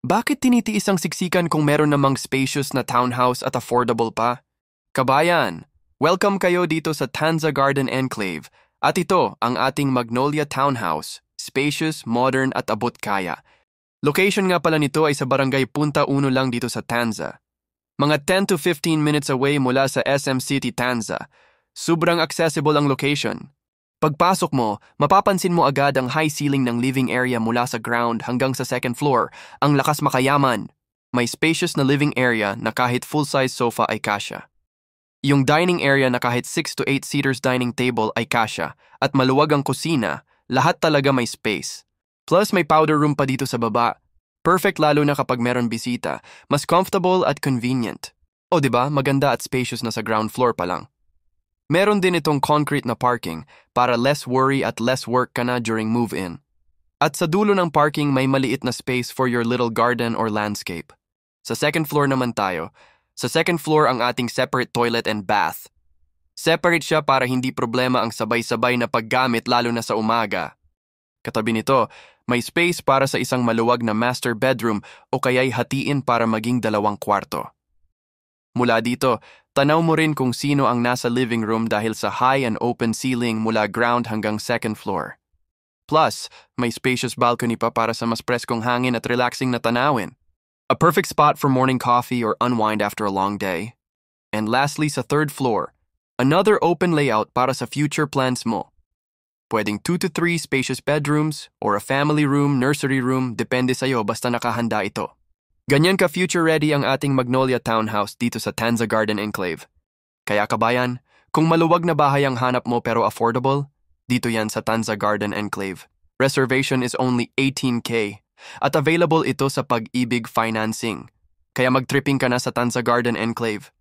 Bakit tinitiis ang siksikan kung meron namang spacious na townhouse at affordable pa? Kabayan, welcome kayo dito sa Tanza Garden Enclave. At ito ang ating Magnolia Townhouse, spacious, modern at abot-kaya. Location nga pala nito ay sa Barangay Punta Uno lang dito sa Tanza. Mga 10 to 15 minutes away mula sa SM City, Tanza. Sobrang accessible ang location. Pagpasok mo, mapapansin mo agad ang high ceiling ng living area mula sa ground hanggang sa second floor. Ang lakas makayaman. May spacious na living area na kahit full-size sofa ay kasya. Yung dining area na kahit 6 to 8 seaters dining table ay kasya at maluwag ang kusina, lahat talaga may space. Plus may powder room pa dito sa baba. Perfect lalo na kapag meron bisita, mas comfortable at convenient. O diba, maganda at spacious na sa ground floor pa lang. Meron din itong concrete na parking para less worry at less work ka na during move-in. At sa dulo ng parking may maliit na space for your little garden or landscape. Sa second floor naman tayo. Sa second floor ang ating separate toilet and bath. Separate siya para hindi problema ang sabay-sabay na paggamit lalo na sa umaga. Katabi nito, may space para sa isang maluwag na master bedroom o kaya'y hatiin para maging 2 kwarto. Mula dito, tanaw mo rin kung sino ang nasa living room dahil sa high and open ceiling mula ground hanggang second floor. Plus, may spacious balcony pa para sa mas preskong hangin at relaxing na tanawin. A perfect spot for morning coffee or unwind after a long day. And lastly, sa third floor, another open layout para sa future plans mo. Pwedeng 2 to 3 spacious bedrooms or a family room, nursery room, depende sa'yo basta nakahanda ito. Ganyan ka future-ready ang ating Magnolia Townhouse dito sa Tanza Garden Enclave. Kaya kabayan, kung maluwag na bahay ang hanap mo pero affordable, dito yan sa Tanza Garden Enclave. Reservation is only 18K at available ito sa Pag-ibig Financing. Kaya mag-tripping ka na sa Tanza Garden Enclave.